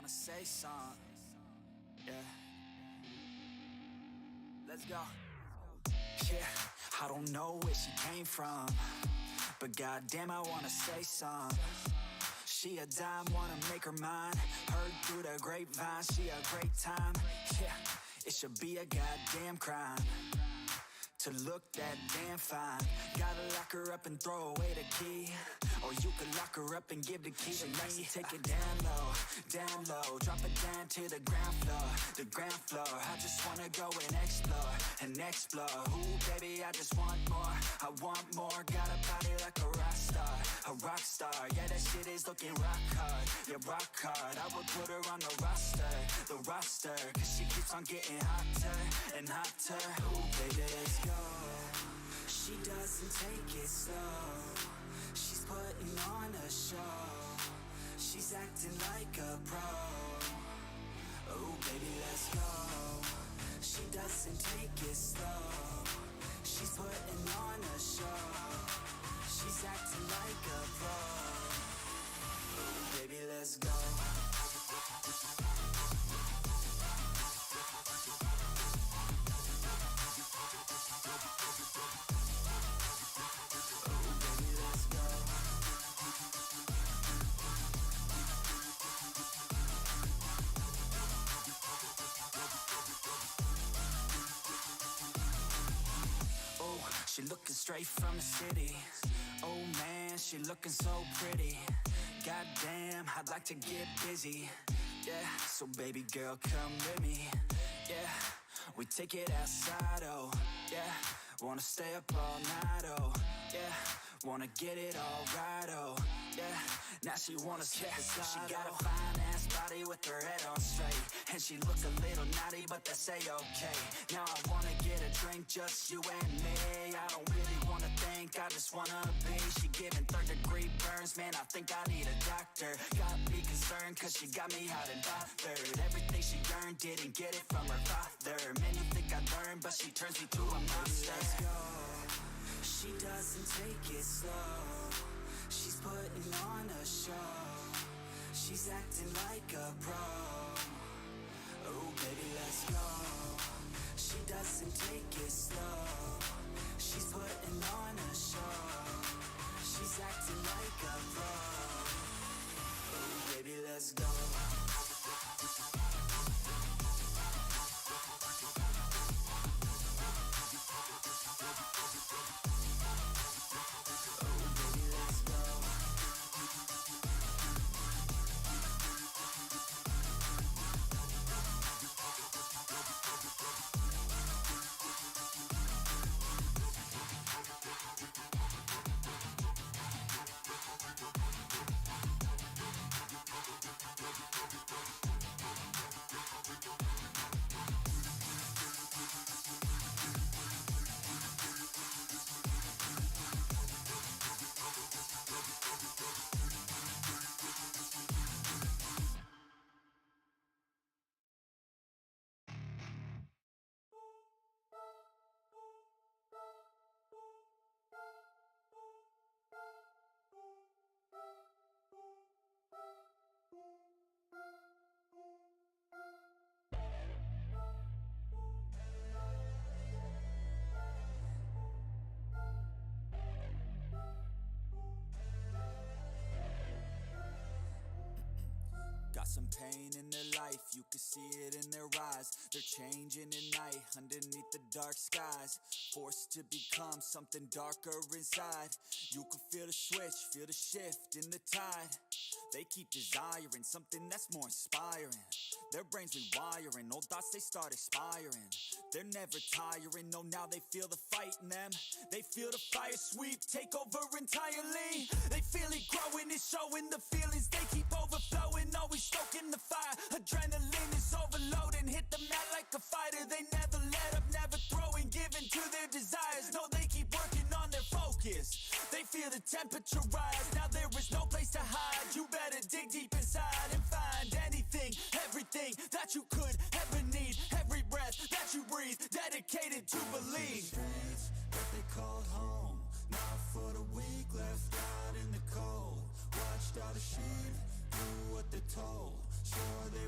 wanna say something. Yeah. Let's go. Yeah, I don't know where she came from, but goddamn, I wanna say something. She a dime, wanna make her mine. Heard through the grapevine, she a great time. Yeah, it should be a goddamn crime to look that damn fine. Gotta lock her up and throw away the key, or you could lock her up and give the key to me. Take it down low, drop it down to the ground floor, the ground floor. I just wanna go and explore, ooh baby, I just want more, I want more. Got a body like a rock star, yeah, that shit is looking rock hard, yeah, rock hard. I would put her on the roster, cause she keeps on getting hotter and hotter. Ooh baby, let's go. She doesn't take it slow, she's putting on a show, she's acting like a pro. Oh baby, let's go. She doesn't take it slow, she's putting on a show, she's acting like a pro. Oh baby, let's go. She looking straight from the city. Oh man, she looking so pretty. Goddamn, I'd like to get busy. Yeah, so baby girl, come with me. Yeah, we take it outside, oh yeah. Wanna stay up all night, oh yeah. Wanna get it all right, oh yeah. Now she wanna skip the slide. She got a fine ass body with her head on straight, and she look a little naughty, but that's a-okay. Now I wanna get a drink, just you and me. I don't really wanna think, I just wanna be. She giving third-degree burns, man, I think I need a doctor. Got me concerned, cause she got me hot and bothered. Everything she earned, didn't get it from her father. Man, you think I learned, but she turns me to a monster. Let's go. She doesn't take it slow, she's putting on a show, she's acting like a pro. Oh baby, let's go. She doesn't take it slow, she's putting on a show, she's acting like a pro. Oh baby, let's go. Got some pain in their life, you can see it in their eyes. They're changing at night, underneath the dark skies. Forced to become something darker inside. You can feel the switch, feel the shift in the tide. They keep desiring something that's more inspiring. Their brains rewiring, old thoughts they start expiring. They're never tiring, no, now they feel the fight in them. They feel the fire sweep, take over entirely. They feel it growing, it's showing the feelings. They keep overflowing, always stoking the fire. Adrenaline is overloading, hit the mat like a fighter. They never let up, never throwing, giving to their desires. No, they keep working on their focus. They feel the temperature rise, now there is no place to hide. You better dig deep inside and find anything, everything that you could ever need. Every breath that you breathe, dedicated to believe. Streets that they called home, not for the weak, left out in the cold. Watched all the sheep do what they're told, sure they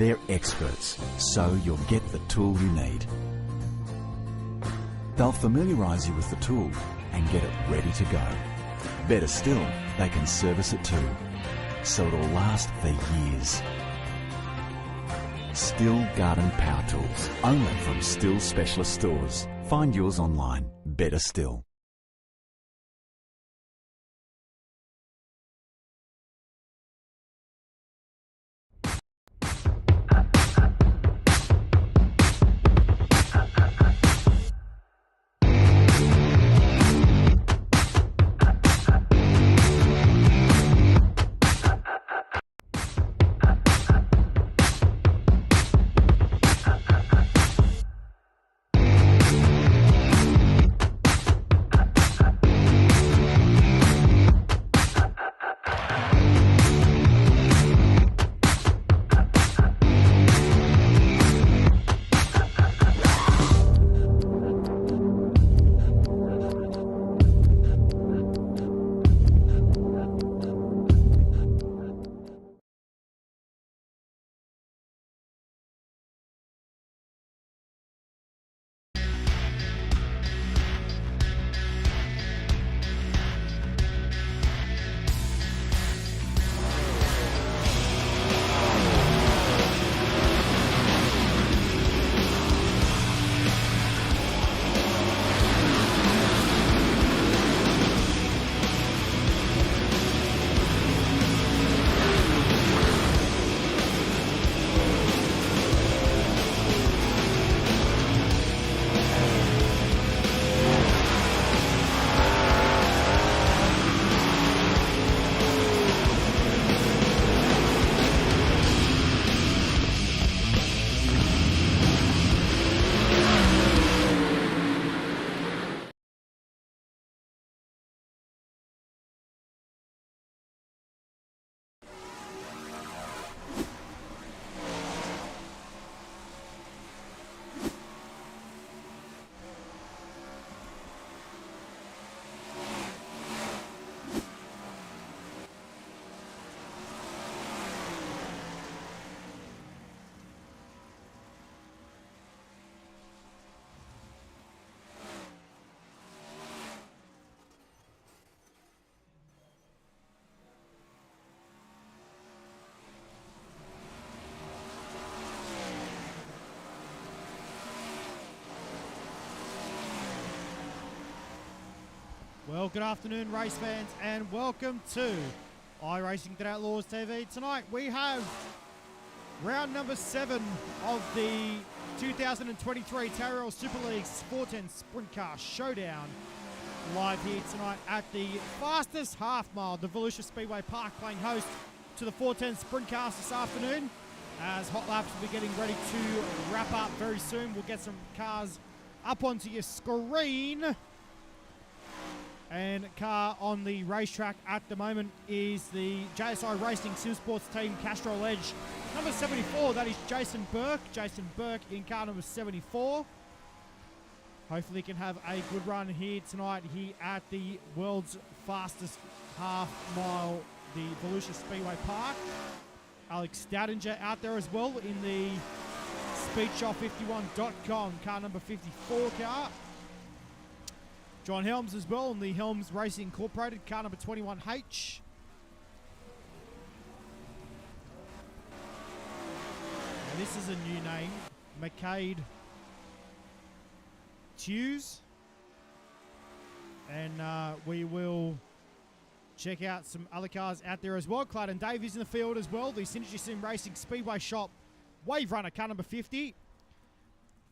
They're experts, so you'll get the tool you need. They'll familiarise you with the tool and get it ready to go. Better still, they can service it too, so it'll last for years. Still Garden Power Tools, only from Still Specialist Stores. Find yours online. Better still. Well, good afternoon, race fans, and welcome to iRacing at Outlaws TV. Tonight we have round number 7 of the 2023 Tyrrell Super League's 410 Sprint Car Showdown. Live here tonight at the fastest half mile, the Volusia Speedway Park, playing host to the 410 Sprint Cars this afternoon. As hot laps will be getting ready to wrap up very soon. We'll get some cars up onto your screen. And car on the racetrack at the moment is the JSI Racing Sim Sports Team Castrol Edge number 74. That is Jason Burke. Jason Burke in car number 74. Hopefully he can have a good run here tonight here at the world's fastest half mile, the Volusia Speedway Park. Alex Stoudinger out there as well in the Speedshop51.com car number 54 car. John Helms as well in the Helms Racing Incorporated car number 21H. And this is a new name, McCade Hughes. And we will check out some other cars out there as well. Clayton Davies in the field as well. The Synergy Sim Racing Speedway Shop Wave Runner car number 50.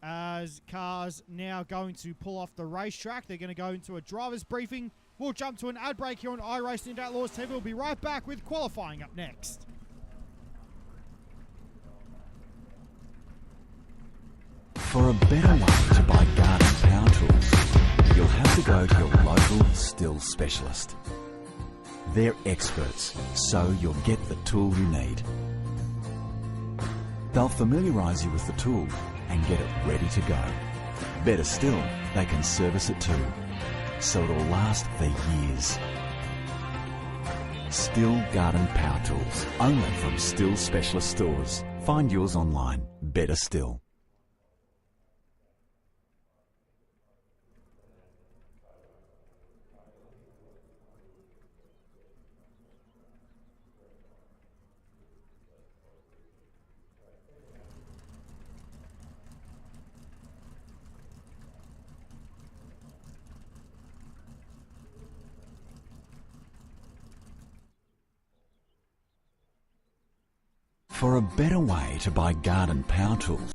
As cars now going to pull off the racetrack. They're going to go into a driver's briefing. We'll jump to an ad break here on iRacing at Outlaws TV. We'll be right back with qualifying up next. For a better way to buy garden power tools, you'll have to go to your local Still specialist. They're experts, so you'll get the tool you need. They'll familiarise you with the tool and get it ready to go. Better still, they can service it too, so it'll last for years. Still Garden Power Tools, only from Still Specialist Stores. Find yours online. Better still. For a better way to buy garden power tools,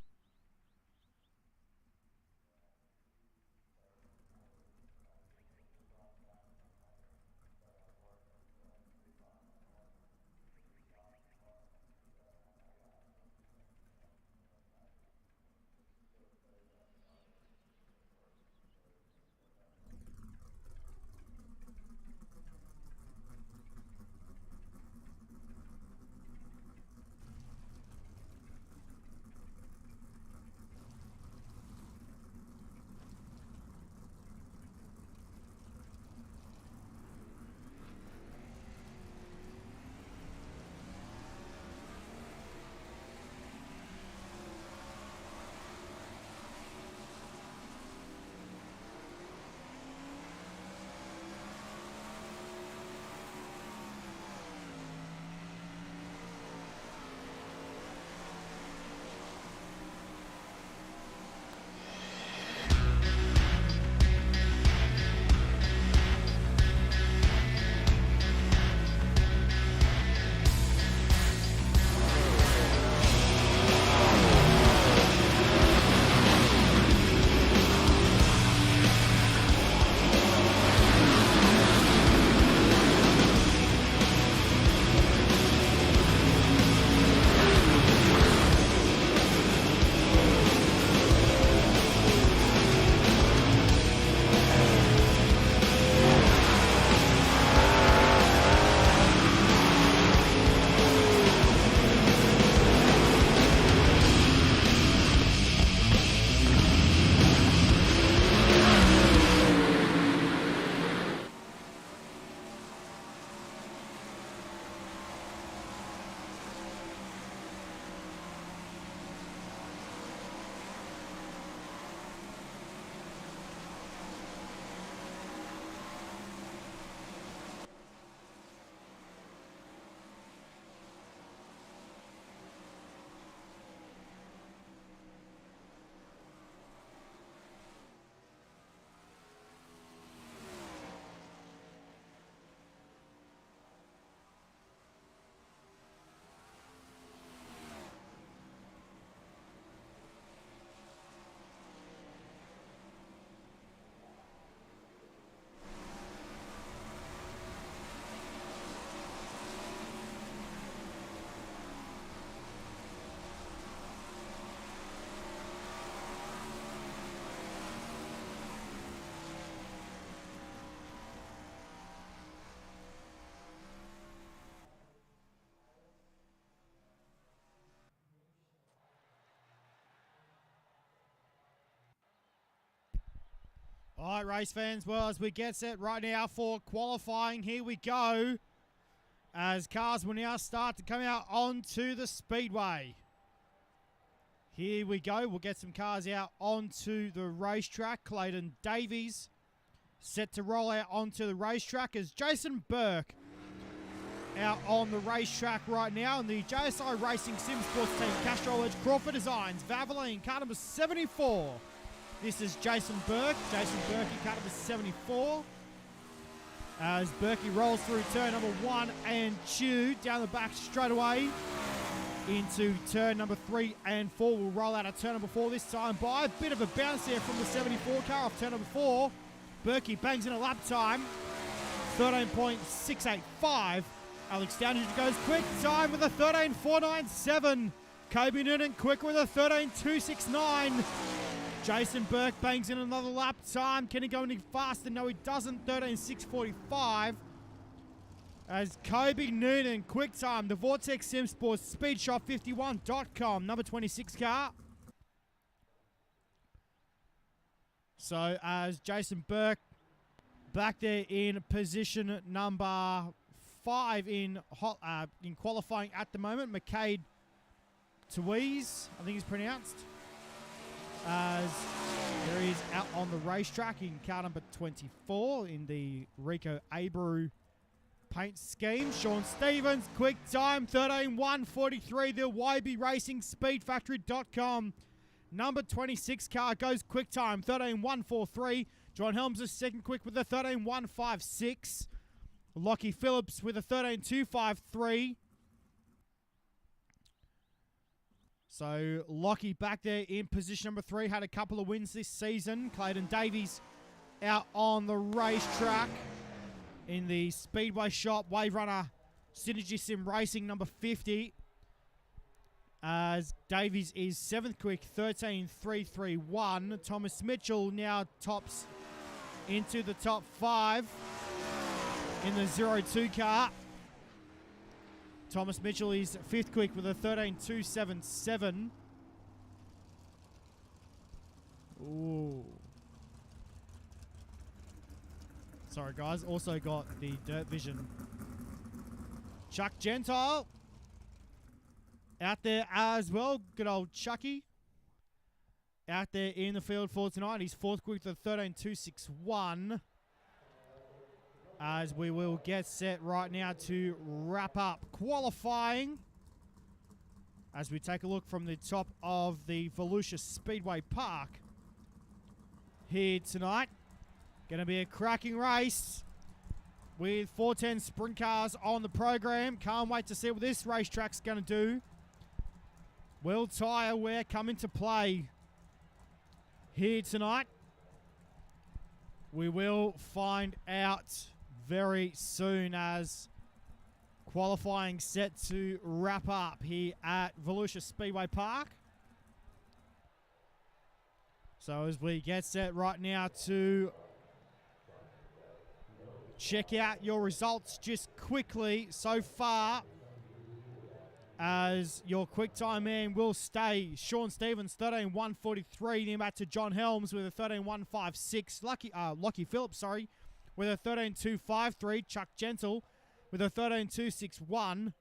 All right, race fans, well, as we get set right now for qualifying, here we go. As cars will now start to come out onto the speedway. Here we go. We'll get some cars out onto the racetrack. Clayton Davies set to roll out onto the racetrack as Jason Burke out on the racetrack right now. And the JSI Racing Sim Sports Team Castrol Edge Crawford Designs Valvoline car number 74. This is Jason Burke. Jason Burke in car number 74. As Berkey rolls through turn number 1 and 2 down the back straight away into turn number 3 and 4. We'll roll out of turn number 4 this time by a bit of a bounce there from the 74 car off turn number 4. Berkey bangs in a lap time, 13.685. Alex Downridge goes quick time with a 13.497. Kobe Noonan quick with a 13.269. Jason Burke bangs in another lap time. Can he go any faster? No, he doesn't. 13.645. As Kobe Noonan, quick time, the Vortex Sim Sports, speedshop51.com, number 26 car. So as Jason Burke back there in position number 5 in qualifying at the moment. McCade Twiz, I think it's pronounced, as there is out on the racetrack in car number 24 in the Rico Abreu paint scheme. Sean Stevens, quick time, 13.143, the YB Racing Speedfactory.com. Number 26 car goes quick time, 13.143. John Helms is second quick with a 13.156. Lockie Phillips with a 13.253. So Lockie back there in position number 3, had a couple of wins this season. Clayton Davies out on the racetrack in the Speedway Shop Wave Runner Synergy Sim Racing number 50. As Davies is 7th quick, 13.331. Thomas Mitchell now tops into the top 5 in the 02 car. Thomas Mitchell is 5th quick with a 13.277. Ooh. Sorry, guys. Also got the Dirt Vision. Chuck Gentile out there as well. Good old Chucky. Out there in the field for tonight. He's 4th quick with a 13.261. As we will get set right now to wrap up qualifying. As we take a look from the top of the Volusia Speedway Park here tonight. Going to be a cracking race with 410 sprint cars on the program. Can't wait to see what this racetrack's going to do. Will tyre wear come into play here tonight? We will find out very soon as qualifying set to wrap up here at Volusia Speedway Park. So as we get set right now to check out your results just quickly so far, as your quick time man will stay Sean Stevens 13.143, then back to John Helms with a 13.156. Lockie Phillips, with a 13.253. Chuck Gentle with a 13.261.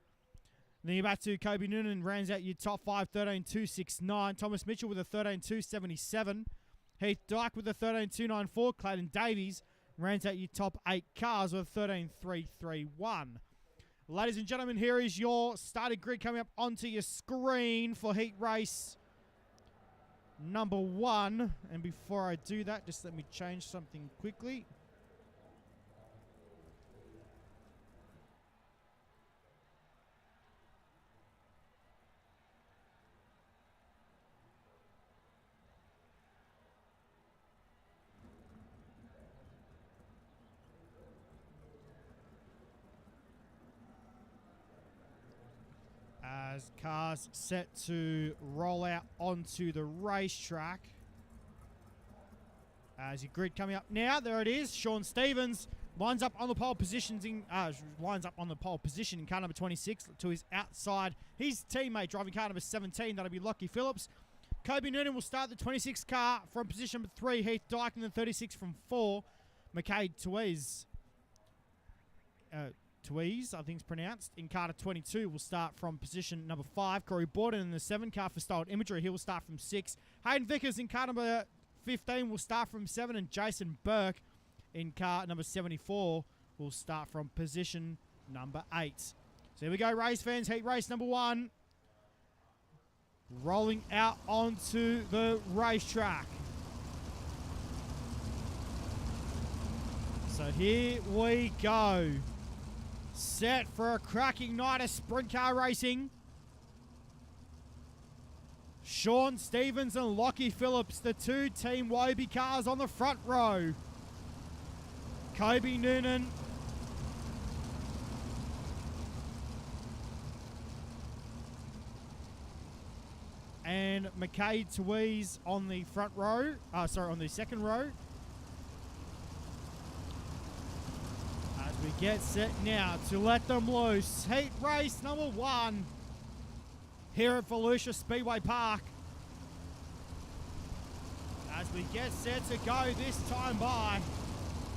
Then you're back to Kobe Noonan, rounds out your top 5, 13.269. Thomas Mitchell with a 13.277. Heath Dyke with a 13.294. Clayton Davies rounds out your top 8 cars with a 13.331. Ladies and gentlemen, here is your starting grid coming up onto your screen for heat race number 1. And before I do that, just let me change something quickly. As cars set to roll out onto the racetrack. As your grid coming up now, there it is. Sean Stevens lines up on the pole position in car number 26 to his outside. His teammate driving car number 17, that'll be Lockie Phillips. Kobe Noonan will start the 26 car from position number 3. Heath Dyke in the 36 from 4. McKay Twiz. Twiz, I think it's pronounced, in car 22 will start from position number 5. Corey Borden in the 7 car for Styled Imagery, he will start from 6. Hayden Vickers in car number 15 will start from 7, and Jason Burke in car number 74 will start from position number 8. So here we go, race fans, heat race number 1. Rolling out onto the racetrack. So here we go. Set for a cracking night of sprint car racing. Sean Stevens and Lockie Phillips, the 2 Team Wobi cars on the front row. Kobe Noonan and McKay Twiz on the front row. On the second row. We get set now to let them loose. Heat race number 1 here at Volusia Speedway Park. As we get set to go this time by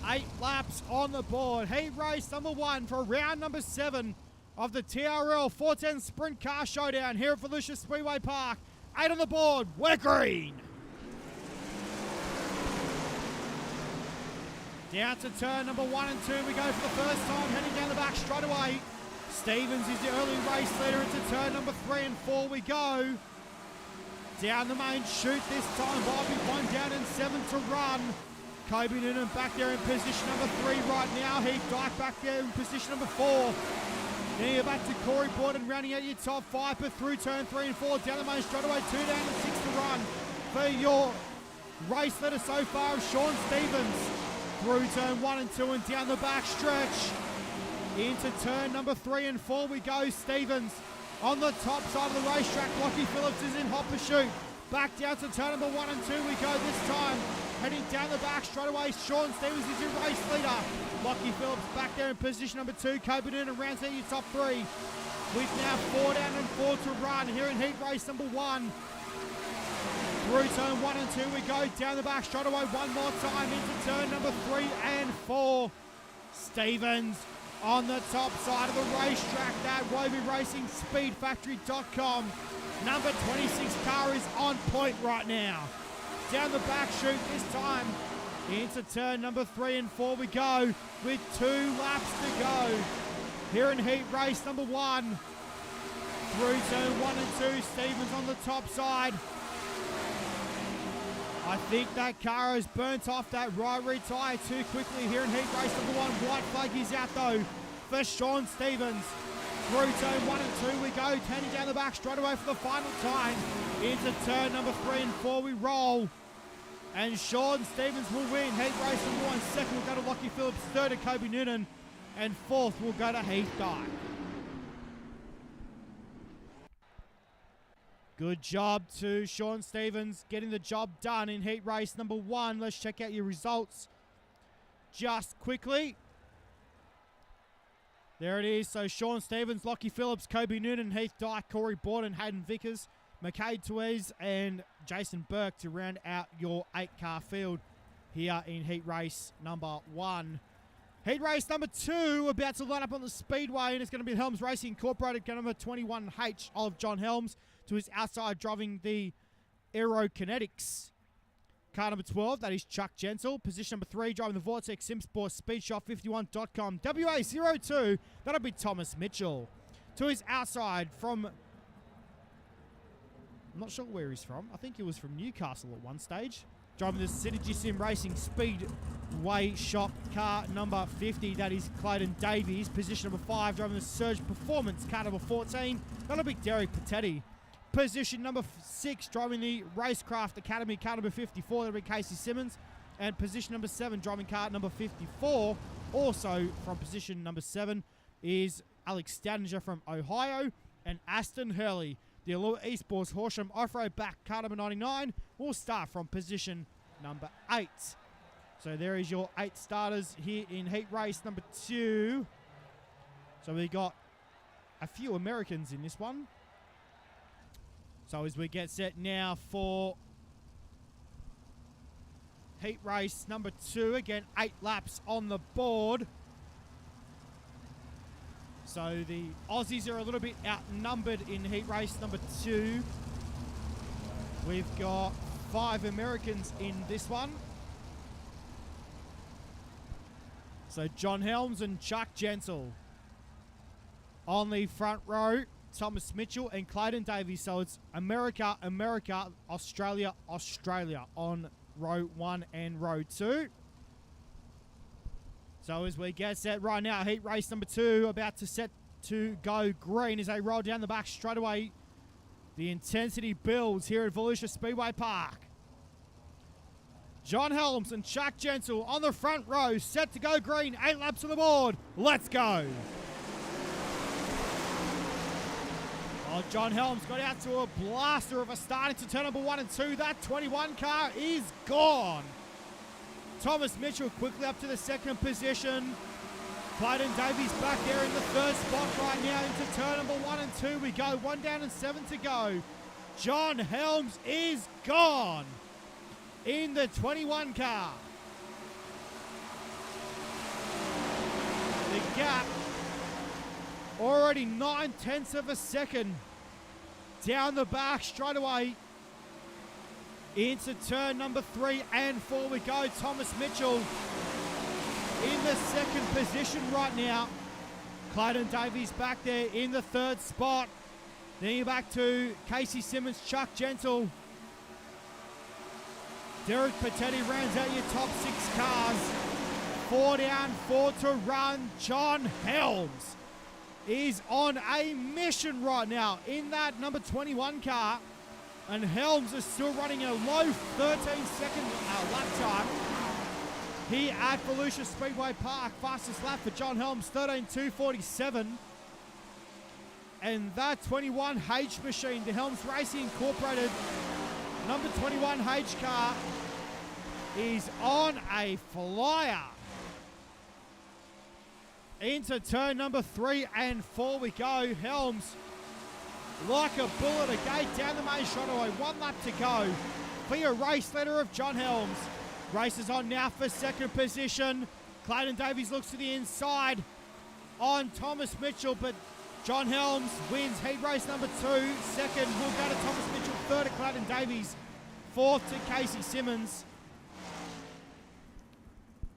8 laps on the board. Heat race number 1 for round number 7 of the TRL 410 Sprint Car Showdown here at Volusia Speedway Park. 8 on the board, we're green. Down to turn number 1 and 2, we go for the first time, heading down the back straight away. Stevens is the early race leader into turn number 3 and 4 we go. Down the main chute this time, Bobby 1 down and 7 to run. Kobe Noonan back there in position number 3 right now. Heath Dyke back there in position number 4. Then you're back to Corey Borden rounding out your top 5, but through turn 3 and 4, down the main straight away, 2 down and 6 to run. For your race leader so far, Sean Stevens. Through turn 1 and 2 and down the back stretch. Into turn number 3 and 4 we go. Stevens on the top side of the racetrack. Lockie Phillips is in hot pursuit. Back down to turn number 1 and 2 we go this time. Heading down the back straight away, Sean Stevens is your race leader. Lockie Phillips back there in position number 2. Kobe Noonan rounds out your top 3. We've now 4 down and 4 to run here in heat race number 1. Through turn 1 and 2 we go. Down the back straight away one more time into turn number 3 and 4. Stevens on the top side of the racetrack. That Woby Racing Speedfactory.com. Number 26 car is on point right now. Down the back chute this time. Into turn number 3 and 4 we go with 2 laps to go. Here in heat race number 1. Through turn 1 and 2, Stevens on the top side. I think that car has burnt off that right rear tyre too quickly here in heat race number 1. White flag is out though for Sean Stevens. Through turn 1 and 2 we go, turning down the back straight away for the final time. Into turn number 3 and 4 we roll. And Sean Stevens will win heat race number 1. Second will go to Lockie Phillips, third to Kobe Noonan, and fourth will go to Heath Dyke. Good job to Sean Stevens getting the job done in heat race number 1. Let's check out your results just quickly. There it is. So Sean Stevens, Lockie Phillips, Kobe Noonan, Heath Dyke, Corey Borden, Hayden Vickers, McKay Tuiz and Jason Burke to round out your 8-car field here in heat race number 1. Heat race number 2 about to line up on the speedway, and it's going to be Helms Racing Incorporated, car number 21H of John Helms, to his outside driving the Aerokinetics. Car number 12, that is Chuck Gentle. Position number 3, driving the Vortex Simsport Speedshop51.com. WA02, that'll be Thomas Mitchell. To his outside from, I'm not sure where he's from. I think he was from Newcastle at one stage. Driving the Synergy Sim Racing Speedway Shop car number 50, that is Clayton Davies. Position number 5, driving the Surge Performance car number 14, that'll be Derek Patetti. Position number 6, driving the Racecraft Academy car number 54, that'll be Casey Simmons. And position number 7, driving car number 54, also from position number 7, is Alex Stadinger from Ohio. And Aston Hurley, the Allure Esports Horsham Off-Road back car number 99, will start from position number 8. So there is your 8 starters here in heat race number 2. So we got a few Americans in this one. So as we get set now for heat race number 2, again 8 laps on the board. So the Aussies are a little bit outnumbered in heat race number 2. We've got 5 Americans in this one. So John Helms and Chuck Gentle on the front row. Thomas Mitchell and Clayton Davies. So it's America, America, Australia, Australia on row 1 and row 2. So as we get set right now, heat race number 2 about to set to go green as they roll down the back straight away. The intensity builds here at Volusia Speedway Park. John Helms and Chuck Gentle on the front row, set to go green. 8 laps on the board. Let's go. Oh, John Helms got out to a blaster of a start into turn number 1 and 2. That 21 car is gone. Thomas Mitchell quickly up to the second position. Clayton Davies back there in the third spot right now into turn number 1 and 2. We go 1 down and 7 to go. John Helms is gone in the 21 car. The gap Already 9/10 of a second. Down the back straight away. Into turn number 3 and 4 we go. Thomas Mitchell in the second position right now. Clayton Davies back there in the third spot. Then you're back to Casey Simmons, Chuck Gentle. Derek Patetti rounds out your top 6 cars. 4 down, 4 to run. John Helms is on a mission right now in that number 21 car. And Helms is still running a low 13-second lap time. Here at Volusia Speedway Park, fastest lap for John Helms, 13.247. And that 21H machine, the Helms Racing Incorporated number 21H car, is on a flyer. Into turn number 3 and 4 we go. Helms, like a bull at a gate, down the main straightaway. 1 lap to go for your race leader of John Helms. Race is on now for second position. Clayton Davies looks to the inside on Thomas Mitchell, but John Helms wins heat race number 2. Second will go to Thomas Mitchell. Third to Clayton Davies. Fourth to Casey Simmons.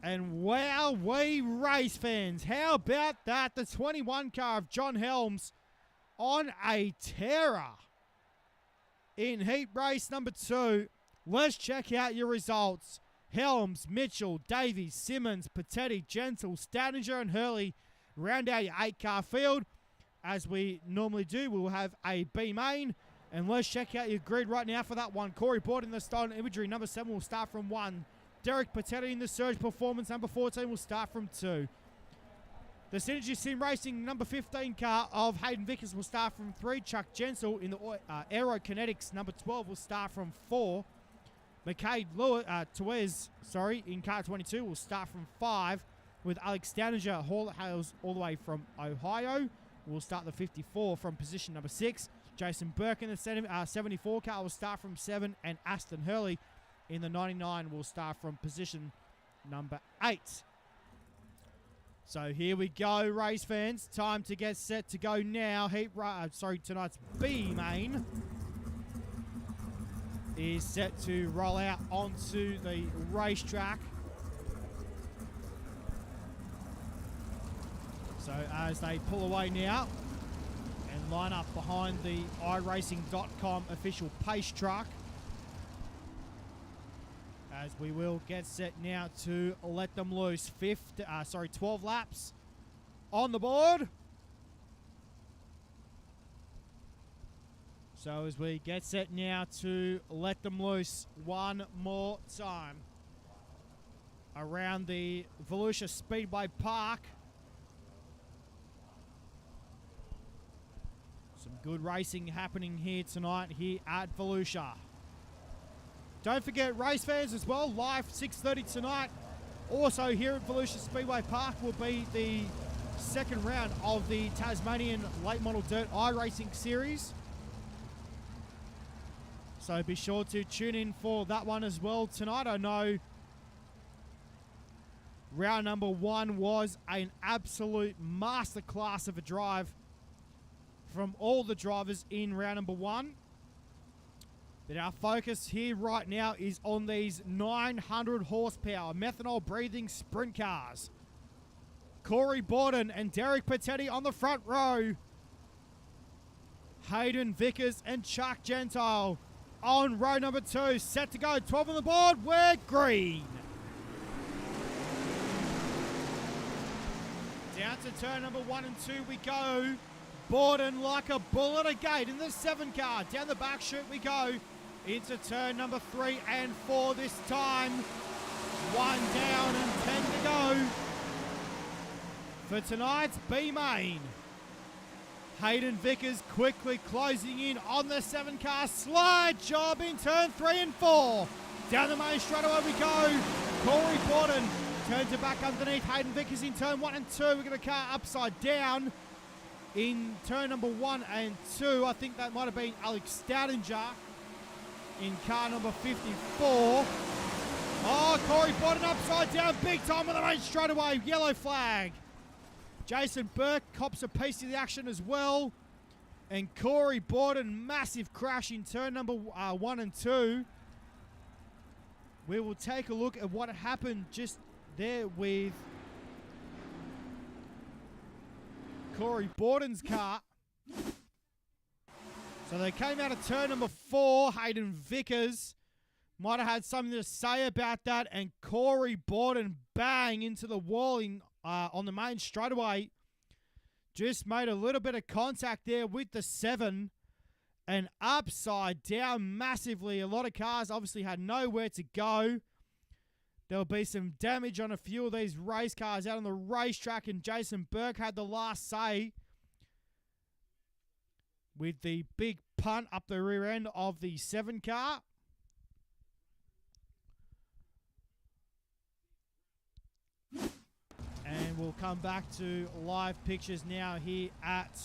And wow, we race fans, how about that? The 21 car of John Helms on a terror in heat race number 2. Let's check out your results. Helms, Mitchell, Davies, Simmons, Patetti, Gentle, Stadinger and Hurley round out your 8-car field. As we normally do, we'll have a B main. And let's check out your grid right now for that one. Corey Board in the stolen imagery, number 7 will start from 1. Derek Patetti in the Surge Performance, number 14 will start from 2. The Synergy Sim Racing number 15 car of Hayden Vickers will start from 3. Chuck Jensel in the Aero Kinetics number 12 will start from 4. McCade Tuez, in car 22 will start from 5. With Alex Staniger, hails all the way from Ohio, will start the 54 from position number 6. Jason Burke in the 74 car will start from 7. And Aston Hurley in the 99 will start from position number 8. So here we go, race fans. Time to get set to go now. Tonight's B main is set to roll out onto the racetrack. So as they pull away now and line up behind the iRacing.com official pace truck, as we will get set now to let them loose. 12 laps on the board. So as we get set now to let them loose one more time around the Volusia Speedway Park. Some good racing happening here tonight here at Volusia. Don't forget, race fans as well, live 6:30 tonight. Also here at Volusia Speedway Park will be the second round of the Tasmanian Late Model Dirt iRacing Series. So be sure to tune in for that one as well tonight. I know round number 1 was an absolute masterclass of a drive from all the drivers in round number 1. But our focus here right now is on these 900 horsepower methanol breathing sprint cars. Corey Borden and Derek Patetti on the front row. Hayden Vickers and Chuck Gentile on row number 2. Set to go. 12 on the board. We're green. Down to turn number 1 and 2 we go. Borden like a bull at a gate in the 7 car. Down the back chute we go. Into turn number 3 and 4 this time. 1 down and 10 to go for tonight's B main. Hayden Vickers quickly closing in on the 7 car. Slide job in turn 3 and 4. Down the main straightaway we go. Corey Borden turns it back underneath Hayden Vickers in turn 1 and 2. We've got a car upside down in turn number 1 and 2. I think that might have been Alex Stoudinger in car number 54. Oh, Corey Borden upside down big time on the main straightaway. Yellow flag. Jason Burke cops a piece of the action as well. And Corey Borden, massive crash in turn number 1 and 2. We will take a look at what happened just there with Corey Borden's car. So they came out of turn number 4. Hayden Vickers might have had something to say about that. And Corey Borden, bang, into the wall on the main straightaway. Just made a little bit of contact there with the 7. And upside down massively. A lot of cars obviously had nowhere to go. There'll be some damage on a few of these race cars out on the racetrack. And Jason Burke had the last say with the big punt up the rear end of the 7 car. And we'll come back to live pictures now here at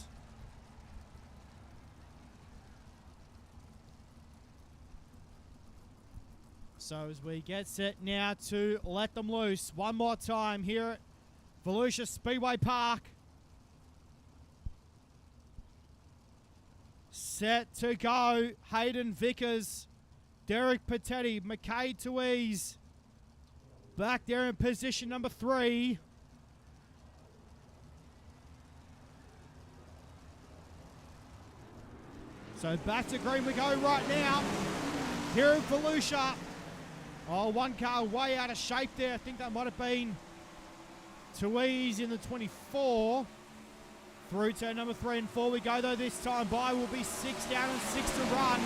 so as we get set now to let them loose one more time here at Volusia Speedway Park. Set to go. Hayden Vickers, Derek Patetti, McKay Tuiz back there in position number 3. So back to green we go right now. Here in Volusia. Oh, one car way out of shape there. I think that might have been Tuiz in the 24. Through turn number 3 and 4 we go though. This time by will be 6 down and 6 to run.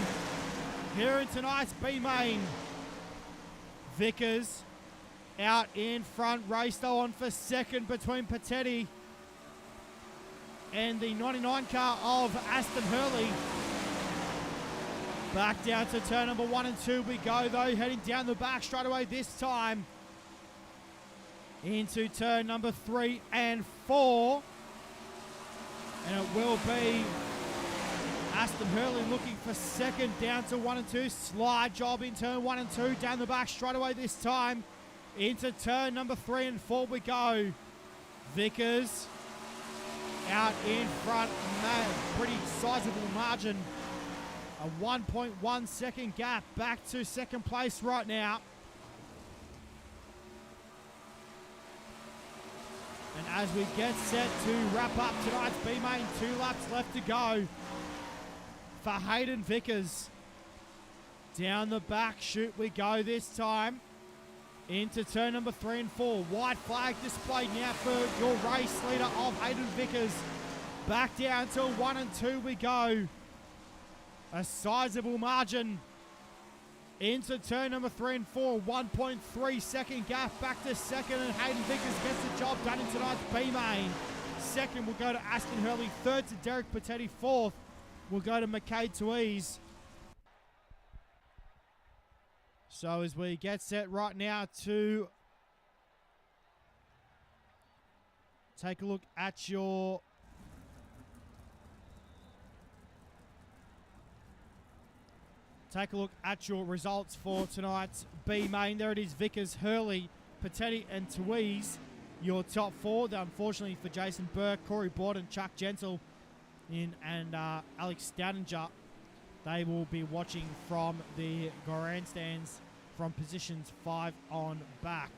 Here in tonight's B main. Vickers out in front. Race though on for second between Patetti and the 99 car of Aston Hurley. Back down to turn number 1 and 2 we go though, heading down the back straight away this time. Into turn number 3 and 4. And it will be Aston Hurley looking for second down to 1 and 2. Slide job in turn 1 and 2, down the back straight away this time. Into turn number 3 and 4 we go. Vickers out in front, pretty sizable margin. A 1.1 second gap back to second place right now. And as we get set to wrap up tonight's B-Main, 2 laps left to go for Hayden Vickers. Down the back chute we go this time. Into turn number 3 and 4. White flag displayed now for your race leader of Hayden Vickers. Back down to 1 and 2 we go. A sizable margin into turn number 3 and 4. 1.3 second gap back to second, and Hayden Vickers gets the job done in tonight's B-Main. Second will go to Aston Hurley. Third to Derek Patetti. Fourth will go to McKay Tuiz. So as we get set right now to take a look at your results for tonight's B-Main. There it is, Vickers, Hurley, Patetti and Tuiz, your top 4. Unfortunately for Jason Burke, Corey Borden, Chuck Gentle and Alex Stoudinger, they will be watching from the grandstands from positions 5 on back.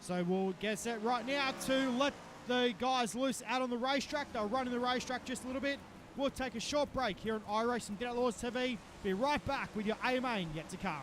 So we'll get set right now to let the guys loose out on the racetrack. They're running the racetrack just a little bit. We'll take a short break here on iRacing Get Outlaws TV. Be right back with your A-Main yet to come.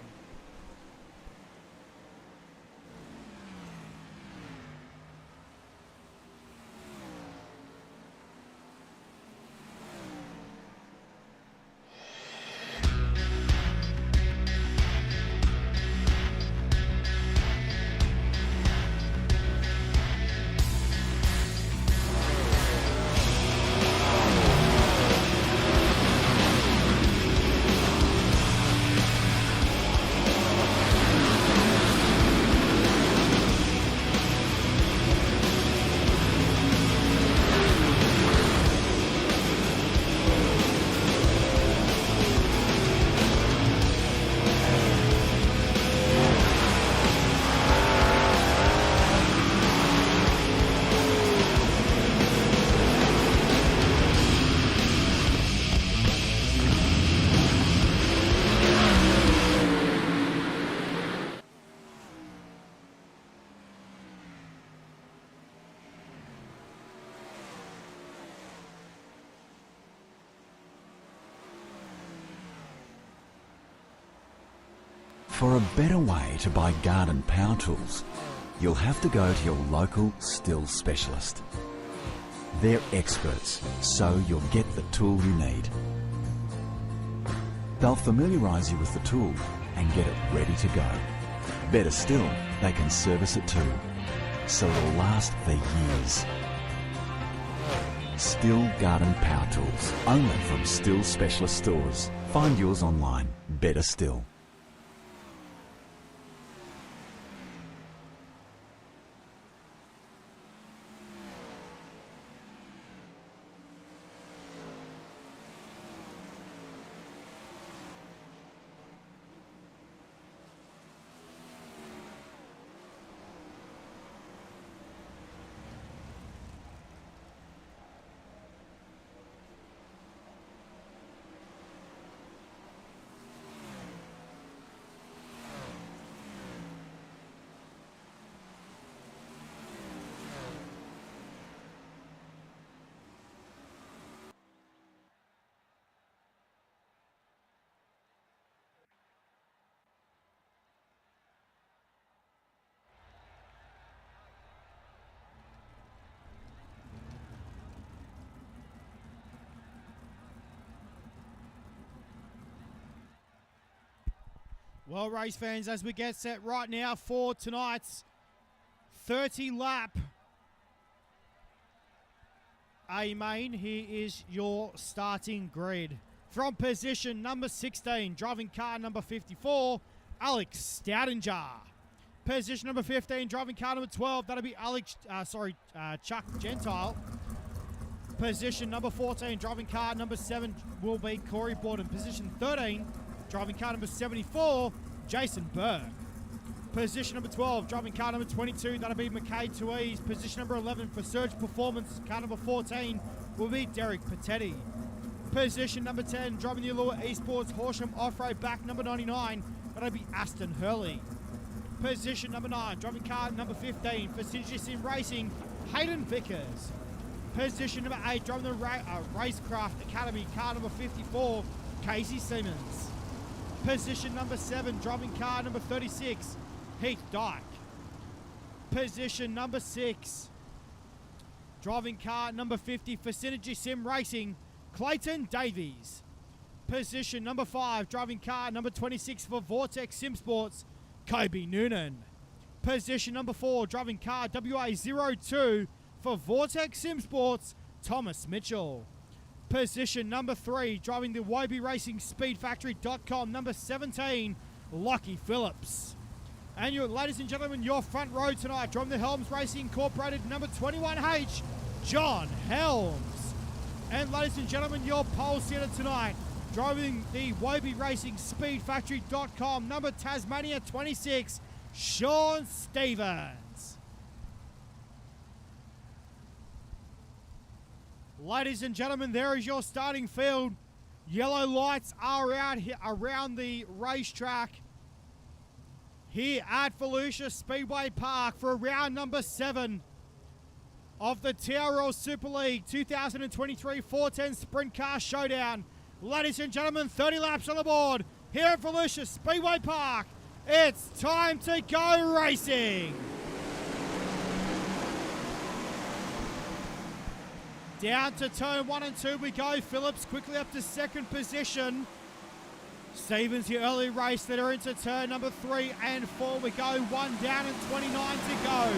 For a better way to buy garden power tools, you'll have to go to your local Stihl specialist. They're experts, so you'll get the tool you need. They'll familiarise you with the tool and get it ready to go. Better still, they can service it too, so it'll last for years. Stihl Garden Power Tools, only from Stihl Specialist Stores. Find yours online. Better still. Well, race fans, as we get set right now for tonight's 30-lap A-Main, here is your starting grid. From position number 16, driving car number 54, Alex Stoudinger. Position number 15, driving car number 12, that'll be Chuck Gentile. Position number 14, driving car number 7 will be Corey Borden. Position 13, driving car number 74, Jason Burke. Position number 12, driving car number 22, that'll be McKay Tuiz. Position number 11 for Surge Performance, car number 14 will be Derek Patetti. Position number 10, driving the Allure Esports Horsham Off-Road back number 99, that'll be Aston Hurley. Position number 9, driving car number 15 for Synergy Sim Racing, Hayden Vickers. Position number 8, driving the Racecraft Academy, car number 54, Casey Simmons. Position number 7, driving car number 36, Heath Dyke. Position number 6, driving car number 50 for Synergy Sim Racing, Clayton Davies. Position number 5, driving car number 26 for Vortex Sim Sports, Kobe Noonan. Position number 4, driving car WA02 for Vortex Sim Sports, Thomas Mitchell. Position number 3, driving the Wobi Racing Speedfactory.com, number 17, Lockie Phillips. And ladies and gentlemen, your front row tonight, driving the Helms Racing Incorporated, number 21H, John Helms. And ladies and gentlemen, your pole sitter tonight, driving the Wobi Racing Speedfactory.com, number Tasmania 26, Sean Stevens. Ladies and gentlemen, there is your starting field. Yellow lights are out here around the racetrack here at Volusia Speedway Park for round number 7 of the TRL Super League 2023 410 Sprint Car Showdown. Ladies and gentlemen, 30 laps on the board here at Volusia Speedway Park. It's time to go racing. Down to turn 1 and 2 we go. Phillips quickly up to second position. Stevens, the early race that are into turn number 3 and 4 we go. 1 down and 29 to go.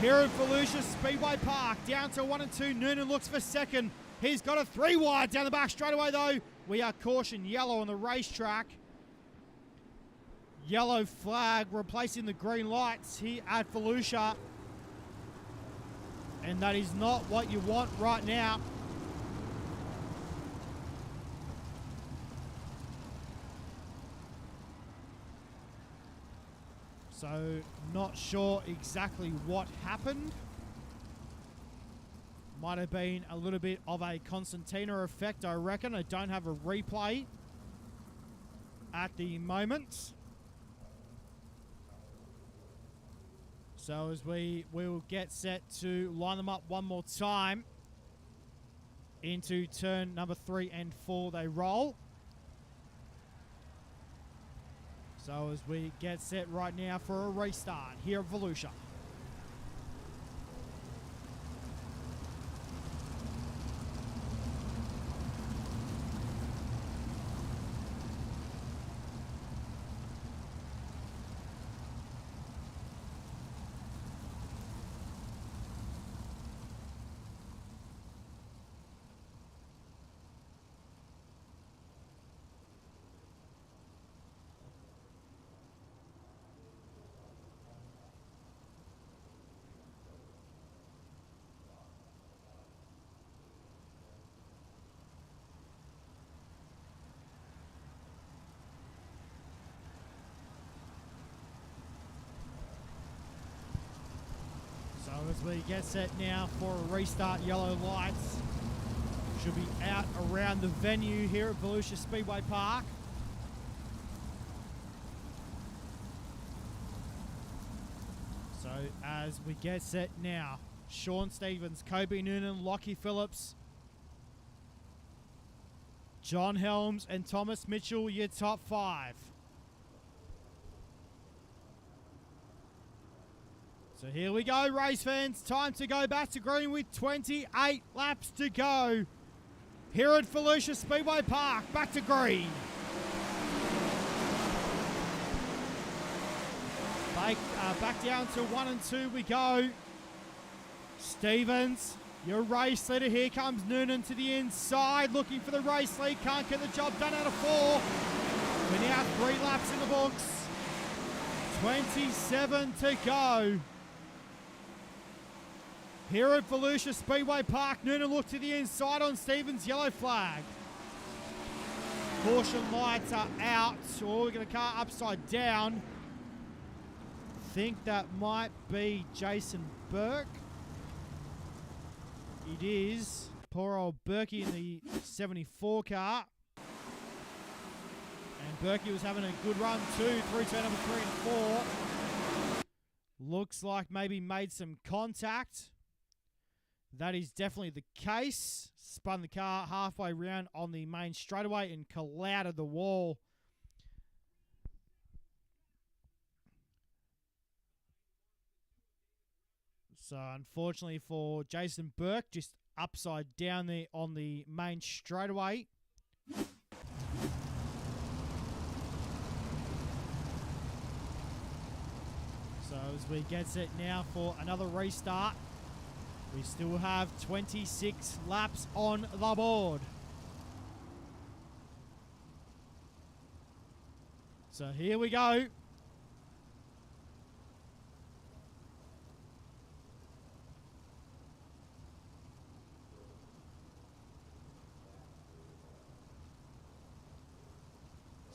Here at Volusia Speedway Park, down to 1 and 2. Noonan looks for second. He's got a 3 wide down the back straightaway though. We are caution yellow on the racetrack. Yellow flag replacing the green lights here at Volusia. And that is not what you want right now. So, not sure exactly what happened. Might have been a little bit of a Constantina effect, I reckon. I don't have a replay at the moment. So as we will get set to line them up one more time into turn number 3 and 4 they roll. So as we get set right now for a restart here at Volusia. So as we get set now for a restart, yellow lights should be out around the venue here at Volusia Speedway Park. So as we get set now, Sean Stevens, Kobe Noonan, Lockie Phillips, John Helms and Thomas Mitchell, your top 5. So here we go, race fans. Time to go back to green with 28 laps to go. Here at Volusia Speedway Park, back to green. Back down to 1 and 2 we go. Stevens, your race leader. Here comes Noonan to the inside, looking for the race lead. Can't get the job done out of 4. We're now 3 laps in the books. 27 to go. Here at Volusia Speedway Park, Noonan look to the inside on Stevens' yellow flag. Caution lights are out. Oh, we've got a car upside down. Think that might be Jason Burke. It is. Poor old Berkey in the 74 car. And Berkey was having a good run too through turn number 3 and 4. Looks like maybe made some contact. That is definitely the case. Spun the car halfway round on the main straightaway and collided the wall. So unfortunately for Jason Burke, just upside down there on the main straightaway. So as we get set now for another restart, we still have 26 laps on the board. So here we go.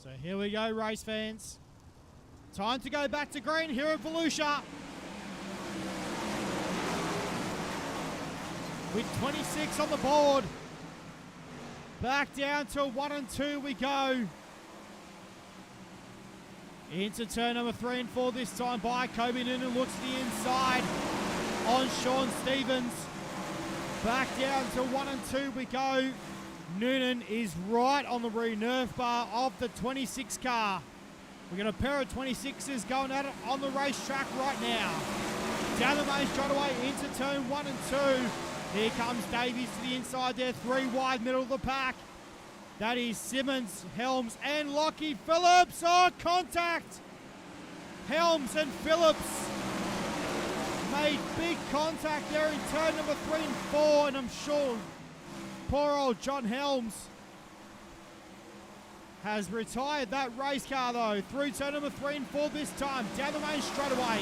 So here we go, race fans. Time to go back to green here at Volusia. With 26 on the board. Back down to 1 and 2 we go. Into turn number 3 and 4 this time by Kobe Noonan. Looks to the inside on Sean Stevens. Back down to 1 and 2 we go. Noonan is right on the rear-nerve bar of the 26 car. We've got a pair of 26s going at it on the racetrack right now. Down the main straightaway into turn 1 and 2. Here comes Davies to the inside there, 3 wide, middle of the pack. That is Simmons, Helms, and Lockie Phillips. Oh, contact! Helms and Phillips made big contact there in turn number 3 and 4, and I'm sure poor old John Helms has retired that race car though. Through turn number 3 and 4 this time, down the main straightaway.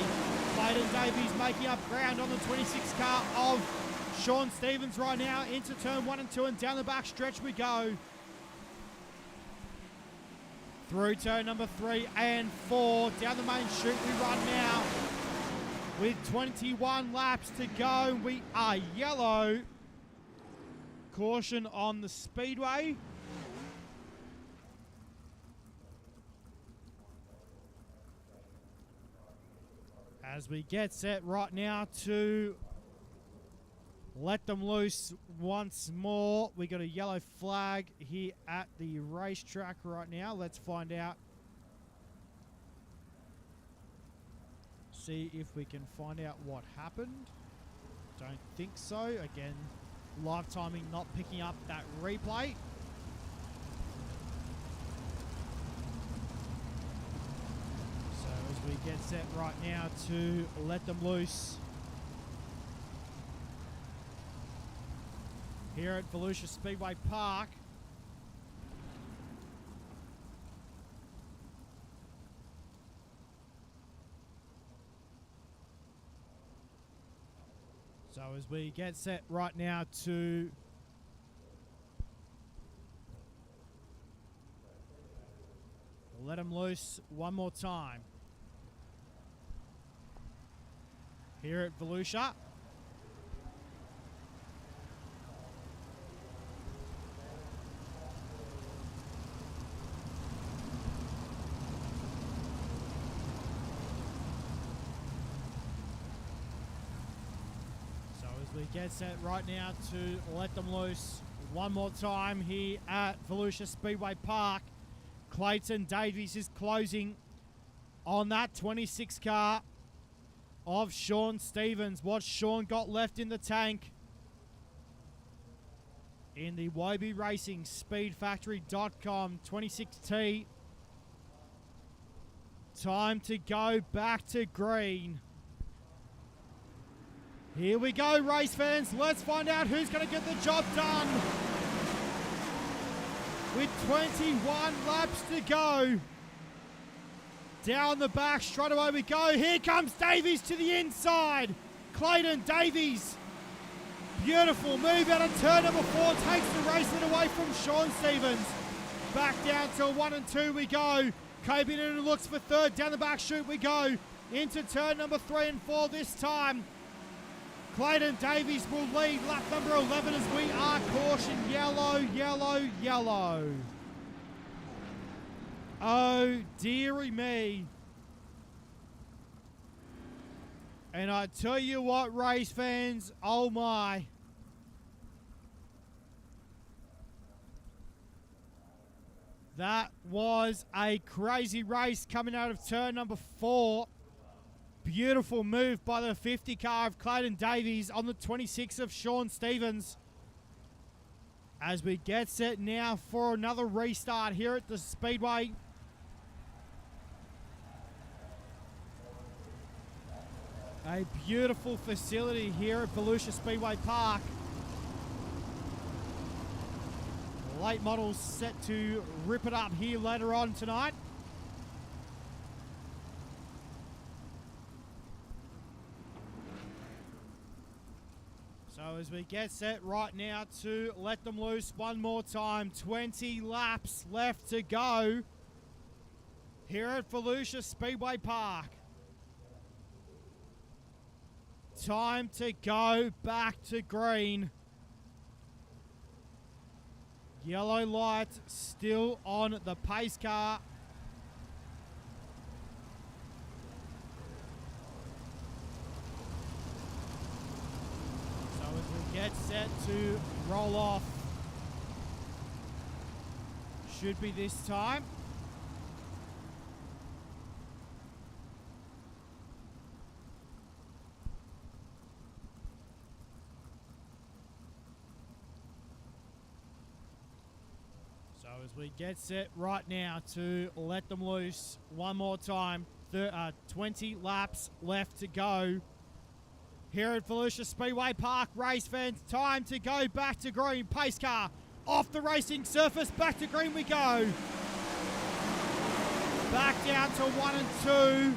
Clayton Davies making up ground on the 26 car of Sean Stevens right now. Into turn 1 and 2 and down the back stretch we go. Through turn number 3 and 4, down the main chute we run now. With 21 laps to go, we are yellow. Caution on the speedway. As we get set right now to let them loose once more. We got a yellow flag here at the racetrack right now. Let's find out see if we can find out what happened. Don't think so. Again, live timing not picking up that replay. So as we get set right now to let them loose here at Volusia Speedway Park. So as we get set right now to let them loose one more time here at Volusia. We get set right now to let them loose one more time here at Volusia Speedway Park. Clayton Davies is closing on that 26 car of Sean Stevens. What Sean got left in the tank in the YB Racing Speedfactory.com 26T. Time to go back to green. Here we go, race fans. Let's find out who's going to get the job done. With 21 laps to go. Down the back, straight away we go. Here comes Davies to the inside. Clayton Davies. Beautiful move out of turn number 4. Takes the race lead away from Sean Stevens. Back down to 1 and 2 we go. Kobe Noonan looks for third. Down the back chute we go. Into turn number 3 and 4 this time. Clayton Davies will lead lap number 11 as we are caution yellow, yellow, yellow. Oh, dearie me. And I tell you what, race fans, oh my. That was a crazy race coming out of turn number 4. Beautiful move by the 50 car of Clayton Davies on the 26 of Sean Stevens. As we get set now for another restart here at the Speedway. A beautiful facility here at Volusia Speedway Park. Late models set to rip it up here later on tonight. So as we get set right now to let them loose one more time, 20 laps left to go here at Volusia Speedway Park. Time to go back to green. Yellow light still on the pace car. So as we get set to roll off, should be this time. So as we get set right now to let them loose one more time, 20 laps left to go here at Volusia Speedway Park. Race fans, time to go back to green. Pace car off the racing surface, back to green we go. Back down to 1 and 2.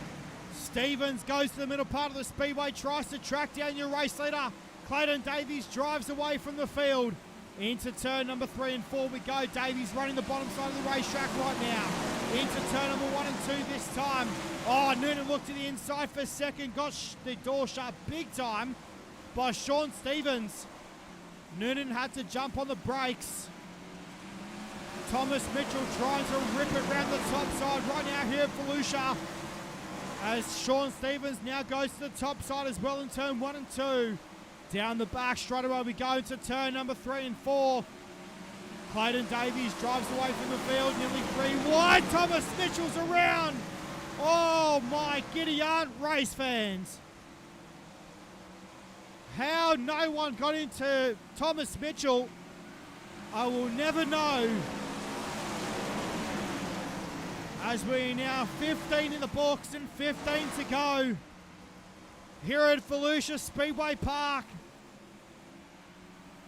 Stevens goes to the middle part of the speedway, tries to track down your race leader. Clayton Davies drives away from the field. Into turn number 3 and 4 we go. Davies running the bottom side of the racetrack right now. Into turn number 1 and 2 this time. Oh, Noonan looked to the inside for a second. Got the door shut big time by Sean Stevens. Noonan had to jump on the brakes. Thomas Mitchell trying to rip it around the top side right now here at Volusia. As Sean Stevens now goes to the top side as well in turn 1 and 2. Down the back, straight away we go into turn number 3 and 4. Clayton Davies drives away from the field, nearly 3 wide. Thomas Mitchell's around. Oh my giddy aunt, race fans. How no one got into Thomas Mitchell, I will never know. As we are now 15 in the books and 15 to go here at Volusia Speedway Park.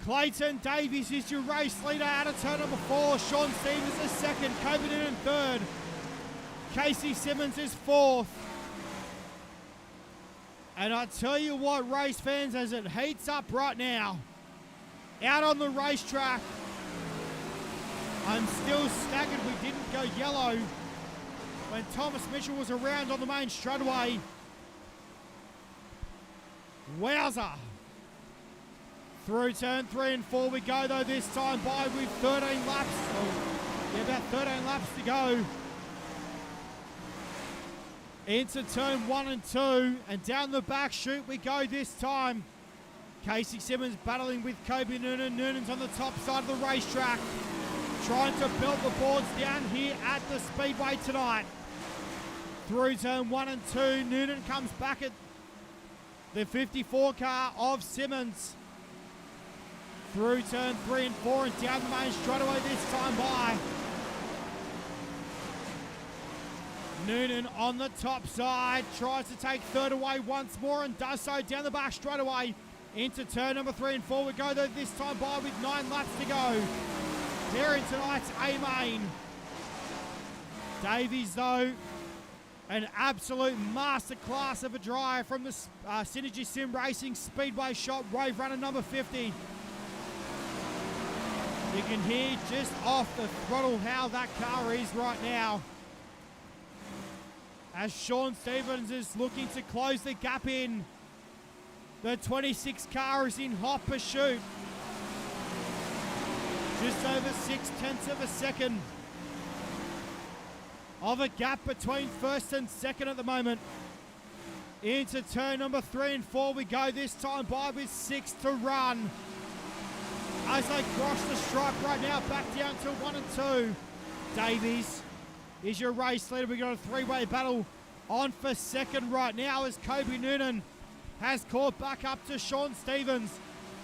Clayton Davies is your race leader out of turn number 4. Sean Stevens is second. Kobe Noonan third. Casey Simmons is fourth. And I tell you what, race fans, as it heats up right now, out on the racetrack, I'm still staggered we didn't go yellow when Thomas Mitchell was around on the main straightaway. Wowza. Through turn 3 and 4 we go, though, this time by with 13 laps. About 13 laps to go. Into turn 1 and 2, and down the back chute we go this time. Casey Simmons battling with Kobe Noonan. Noonan's on the top side of the racetrack, trying to belt the boards down here at the Speedway tonight. Through turn 1 and 2, Noonan comes back at the 54 car of Simmons. Through turn 3 and 4 and down the main straightaway this time by. Noonan on the top side, tries to take third away once more and does so down the back straightaway. Into turn number 3 and 4 we go, though, this time by with 9 laps to go. There in tonight's A-main. Davies, though, an absolute masterclass of a drive from the Synergy Sim Racing Speedway shop, Wave Runner number 50. You can hear just off the throttle how that car is right now, as Sean Stevens is looking to close the gap in. The 26 car is in hot pursuit. Just over 0.6 of a second of a gap between first and second at the moment. Into turn number 3 and 4 we go, this time by with 6 to run. As they cross the stripe right now, back down to 1 and 2. Davies is your race leader. We've got a three-way battle on for second right now, as Kobe Noonan has caught back up to Sean Stevens.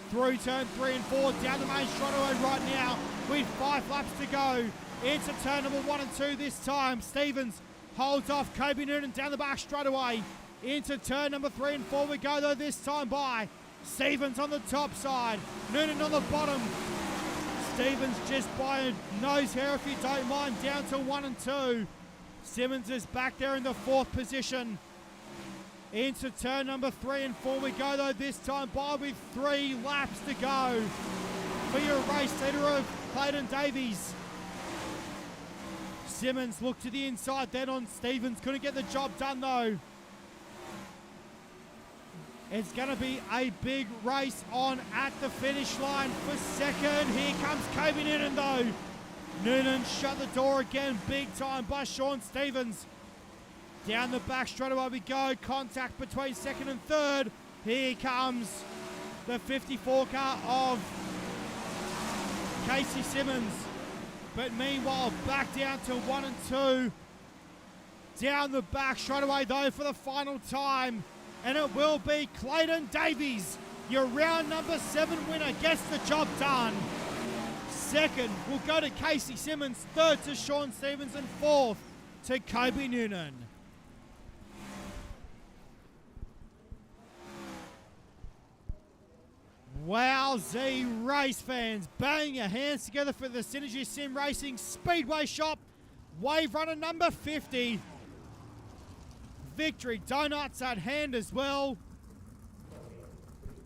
Through turn 3 and 4, down the main straightaway right now with 5 laps to go. Into turn number 1 and 2 this time. Stevens holds off Kobe Noonan down the back straightaway. Into turn number 3 and 4 we go, though, this time by. Stevens on the top side, Noonan on the bottom. Stevens just by a nose hair, if you don't mind, down to 1 and 2. Simmons is back there in the 4th position. Into turn number 3 and 4 we go, though, this time by with 3 laps to go for your race leader of Clayton Davies. Simmons looked to the inside then on Stevens, couldn't get the job done though. It's going to be a big race on at the finish line for second. Here comes Kobe Noonan though. Noonan shut the door again, big time by Sean Stevens. Down the back straightaway we go. Contact between second and third. Here comes the 54 car of Casey Simmons. But meanwhile, back down to 1 and 2. Down the back straightaway though for the final time. And it will be Clayton Davies, your round number 7 winner, gets the job done. Second will go to Casey Simmons, third to Sean Stevens, and fourth to Kobe Noonan. Wowzee, race fans, bang your hands together for the Synergy Sim Racing Speedway Shop, Wave Runner number 50. Victory donuts at hand as well.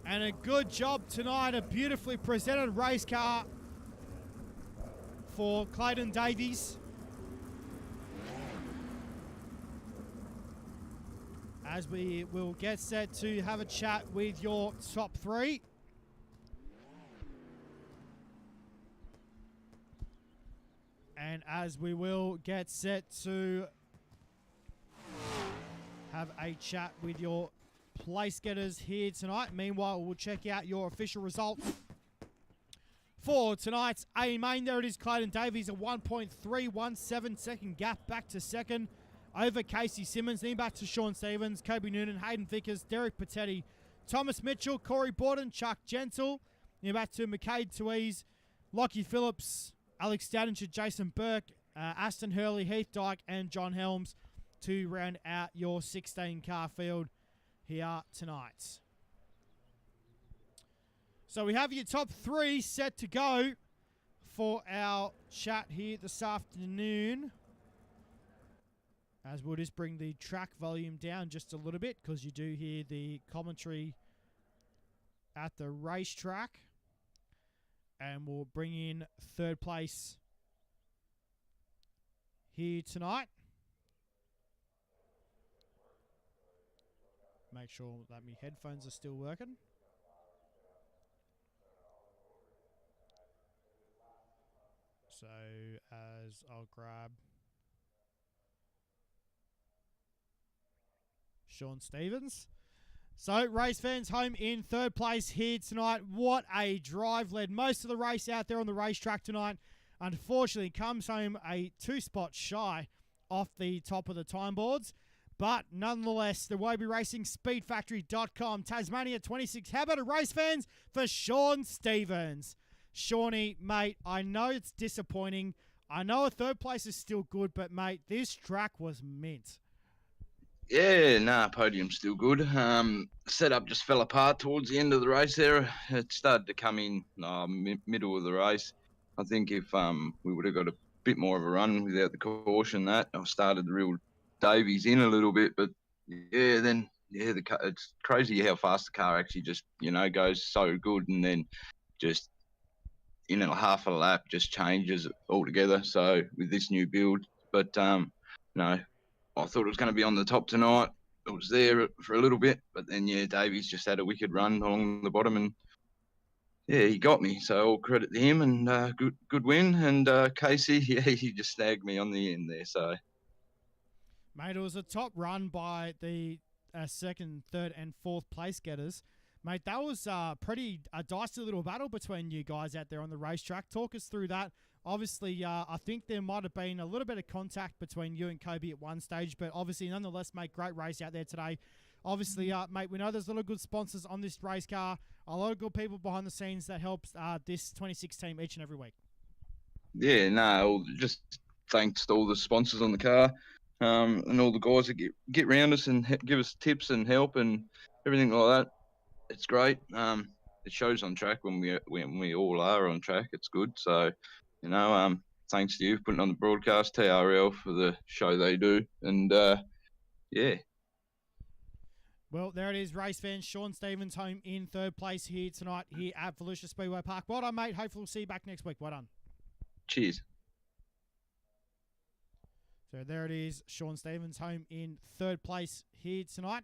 And a good job tonight, a beautifully presented race car for Clayton Davies. As we will get set to have a chat with your top 3. And as we will get set to have a chat with your place getters here tonight. Meanwhile, we'll check out your official results for tonight's A main. There it is, Clayton Davies, a 1.317 second gap back to second over Casey Simmons. Then back to Sean Stevens, Kobe Noonan, Hayden Vickers, Derek Patetti, Thomas Mitchell, Corey Borden, Chuck Gentle. Then back to McCade Tuiz, Lockie Phillips, Alex Stadinger, Jason Burke, Aston Hurley, Heath Dyke, and John Helms to round out your 16-car field here tonight. So we have your top 3 set to go for our chat here this afternoon. As we'll just bring the track volume down just a little bit because you do hear the commentary at the racetrack. And we'll bring in third place here tonight. Make sure that my headphones are still working. So as I'll grab Sean Stevens. So race fans, home in third place here tonight. What a drive, led most of the race out there on the racetrack tonight. Unfortunately comes home a 2 spots shy off the top of the time boards. But nonetheless, the Wobi Racing Speedfactory.com Tasmania 26. How about a race fans for Sean Stevens? Shawnee, mate, I know it's disappointing. I know a third place is still good, but, mate, this track was mint. Yeah, podium's still good. Setup just fell apart towards the end of the race there. It started to come in middle of the race. I think if we would have got a bit more of a run without the caution, I started the real Davies in a little bit. But, it's crazy how fast the car actually just, goes so good and then just in a half a lap just changes altogether. So with this new build, but I thought it was going to be on the top tonight. It was there for a little bit, but then Davies just had a wicked run along the bottom, and he got me. So all credit to him, and good win. And Casey, he just snagged me on the end there. So, mate, it was a top run by the second, third, and fourth place getters. Mate, that was a dicey little battle between you guys out there on the racetrack. Talk us through that. Obviously, I think there might have been a little bit of contact between you and Kobe at one stage, but obviously, nonetheless, mate, great race out there today. Obviously, mate, we know there's a lot of good sponsors on this race car, a lot of good people behind the scenes that helps this 26 team each and every week. Yeah, just thanks to all the sponsors on the car and all the guys that get round us and give us tips and help and everything like that. It's great. It shows on track when we all are on track. It's good. So, thanks to you for putting on the broadcast, TRL for the show they do, and Well, there it is, race fans. Sean Stevens home in third place here tonight here at Volusia Speedway Park. Well done, mate. Hopefully we'll see you back next week. Well done. Cheers. So there it is, Sean Stevens home in third place here tonight.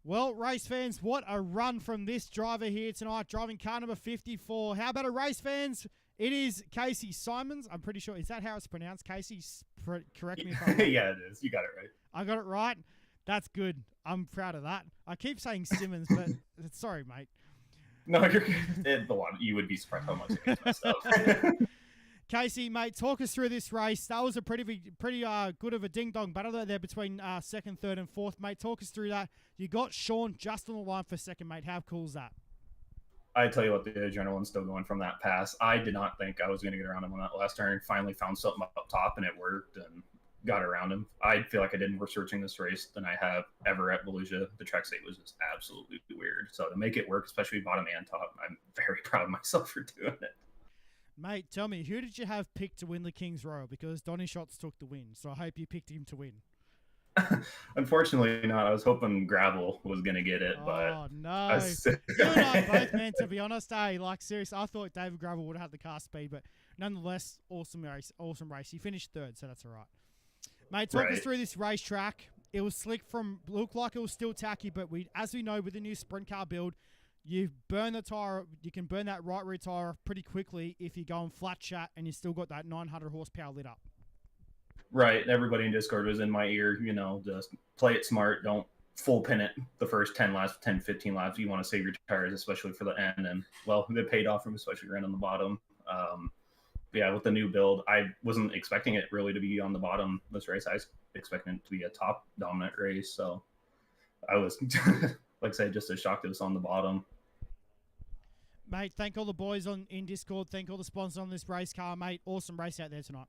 Well, race fans, what a run from this driver here tonight, driving car number 54. How about a race fans? It is Casey Simons. I'm pretty sure. Is that how it's pronounced? Casey, correct me if I'm wrong. Yeah, it is. You got it right. I got it right. That's good. I'm proud of that. I keep saying Simmons, but sorry, mate. No, you're the one. You would be surprised how much it gets messed up. Casey, mate, talk us through this race. That was a pretty good of a ding-dong battle there between second, third, and fourth, mate. Talk us through that. You got Sean just on the line for second, mate. How cool is that? I tell you what, the adrenaline's still going from that pass. I did not think I was going to get around him on that last turn. Finally found something up top, and it worked, and got around him. I feel like I did more searching this race than I have ever at Volusia. The track state was just absolutely weird. So to make it work, especially bottom and top, I'm very proud of myself for doing it. Mate, tell me, who did you have picked to win the King's Royal? Because Donny Schatz took the win, so I hope you picked him to win. Unfortunately not. I was hoping Gravel was going to get it, but... Oh, no. You and I both, man, to be honest. Hey, seriously, I thought David Gravel would have had the car speed, but nonetheless, awesome race. He finished third, so that's all right. Mate, talk us through this racetrack. It was slick looked like it was still tacky, but as we know, with the new sprint car build, you can burn that right rear tire pretty quickly if you go in flat chat and you still got that 900 horsepower lit up. Right. Everybody in Discord was in my ear, just play it smart. Don't full pin it the first 10 laps, 10, 15 laps. You want to save your tires, especially for the end. And, well, they paid off from especially right on the bottom. yeah, with the new build, I wasn't expecting it really to be on the bottom this race. I was expecting it to be a top dominant race. So I was, like I say, just as shocked it was on the bottom. Mate, thank all the boys in Discord. Thank all the sponsors on this race car, mate. Awesome race out there tonight.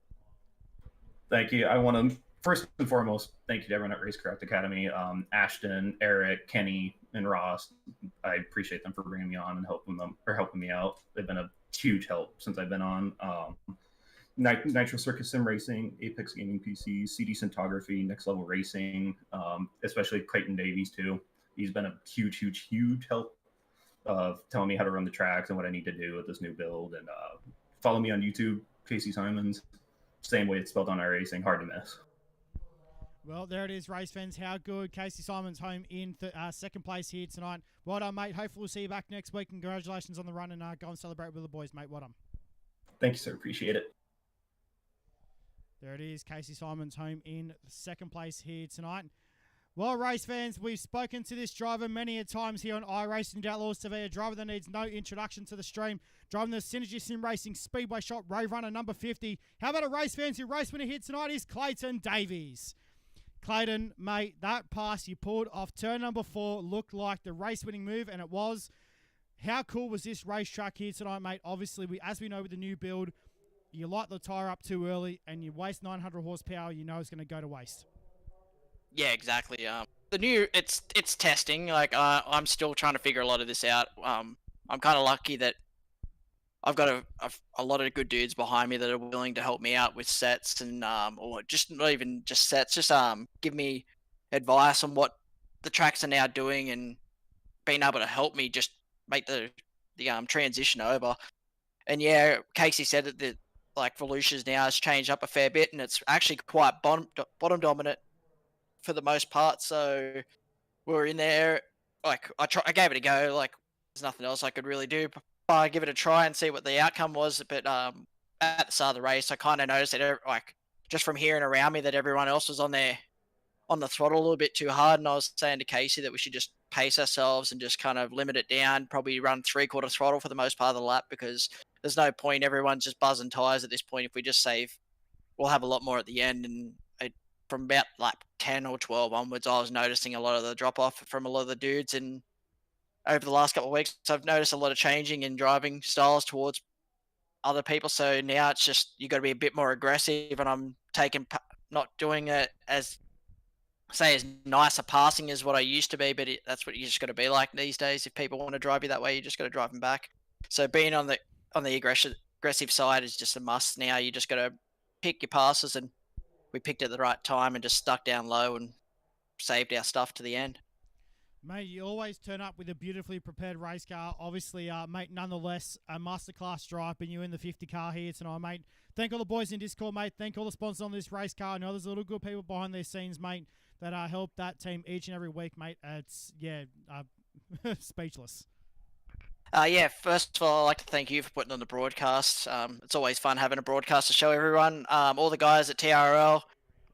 Thank you. I want to first and foremost thank you to everyone at Racecraft Academy, Ashton, Eric, Kenny, and Ross. I appreciate them for bringing me on and helping me out. They've been a huge help since I've been on. Nitro Circus Sim Racing, Apex Gaming PC, CD Centography, Next Level Racing, especially Clayton Davies too. He's been a huge help of telling me how to run the tracks and what I need to do with this new build. And follow me on YouTube, Casey Simons. Same way it's spelled on iRacing, hard to miss. Well, there it is, race fans. How good. Casey Simons home in second place here tonight. Well done, mate. Hopefully we'll see you back next week. Congratulations on the run, and go and celebrate with the boys, mate. Well done. Thank you, sir. Appreciate it. There it is, Casey Simons home in second place here tonight. Well, race fans, we've spoken to this driver many a times here on iRacing Outlaws TV, a driver that needs no introduction to the stream, driving the Synergy Sim Racing Speedway Shop Rave Runner number 50. How about a race fans? Your race winner here tonight is Clayton Davies. Clayton, mate, that pass you pulled off turn number 4 looked like the race-winning move, and it was. How cool was this racetrack here tonight, mate? Obviously, as we know with the new build, you light the tyre up too early and you waste 900 horsepower, you know it's going to go to waste. Yeah, exactly. The new it's testing. Like I'm still trying to figure a lot of this out. I'm kind of lucky that I've got a lot of good dudes behind me that are willing to help me out with sets and or just not even just sets, just give me advice on what the tracks are now doing and being able to help me just make the transition over. And yeah, Casey said that like Volusia's now has changed up a fair bit and it's actually quite bottom dominant for the most part. So we're in there. Like I gave it a go. Like there's nothing else I could really do. But I give it a try and see what the outcome was. But at the start of the race, I kind of noticed that like just from hearing around me that everyone else was on the throttle a little bit too hard. And I was saying to Casey that we should just pace ourselves and just kind of limit it down. Probably run 3/4 throttle for the most part of the lap because there's no point. Everyone's just buzzing tires at this point. If we just save, we'll have a lot more at the end. And from about like 10 or 12 onwards, I was noticing a lot of the drop off from a lot of the dudes. And over the last couple of weeks, I've noticed a lot of changing in driving styles towards other people. So now it's just, you got to be a bit more aggressive, and I'm not doing it as nice a passing as what I used to be, but that's what you just got to be like these days. If people want to drive you that way, you just got to drive them back. So being on the aggressive side is just a must now. You just got to pick your passes, and we picked it at the right time and just stuck down low and saved our stuff to the end. Mate, you always turn up with a beautifully prepared race car. Obviously, mate, nonetheless, a masterclass drive, and you in the 50 car here tonight, mate. Thank all the boys in Discord, mate. Thank all the sponsors on this race car. I know there's a little good people behind their scenes, mate, that help that team each and every week, mate. It's, speechless. Yeah, first of all, I'd like to thank you for putting on the broadcast. It's always fun having a broadcast to show everyone. All the guys at TRL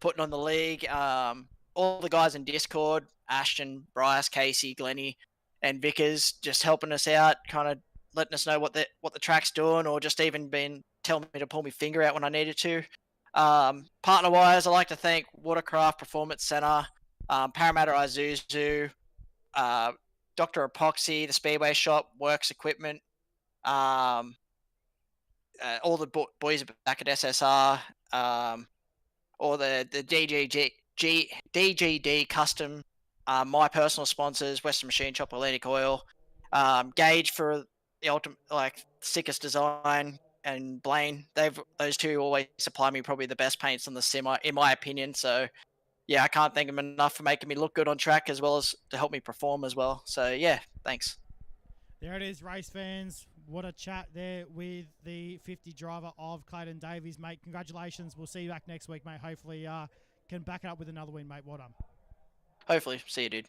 putting on the league, all the guys in Discord, Ashton, Bryce, Casey, Glennie, and Vickers, just helping us out, kind of letting us know what the track's doing, or just even telling me to pull my finger out when I needed to. Partner-wise, I'd like to thank Watercraft Performance Center, Parramatta Isuzu, Dr. Epoxy, the Speedway Shop, Works Equipment, all the boys back at SSR, or the DGD Custom, my personal sponsors, Western Machine Shop, Atlantic Oil, Gauge for the ultimate, like, sickest design, and Blaine. Those two always supply me probably the best paints on the sim, in my opinion. So yeah, I can't thank them enough for making me look good on track, as well as to help me perform as well. So yeah, thanks. There it is, race fans. What a chat there with the 50 driver of Clayton Davies, mate. Congratulations. We'll see you back next week, mate. Hopefully can back it up with another win, mate. Well done. Hopefully. See you, dude.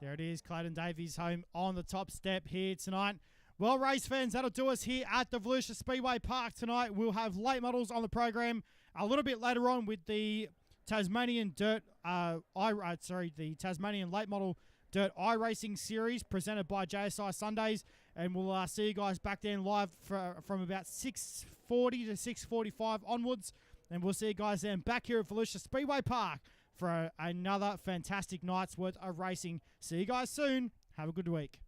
There it is, Clayton Davies home on the top step here tonight. Well, race fans, that'll do us here at the Volusia Speedway Park tonight. We'll have late models on the program a little bit later on with the Tasmanian the Tasmanian Late Model Dirt iRacing Series presented by JSI Sundays. And we'll see you guys back then live from about 6:40 to 6:45 onwards. And we'll see you guys then back here at Volusia Speedway Park for another fantastic night's worth of racing. See you guys soon. Have a good week.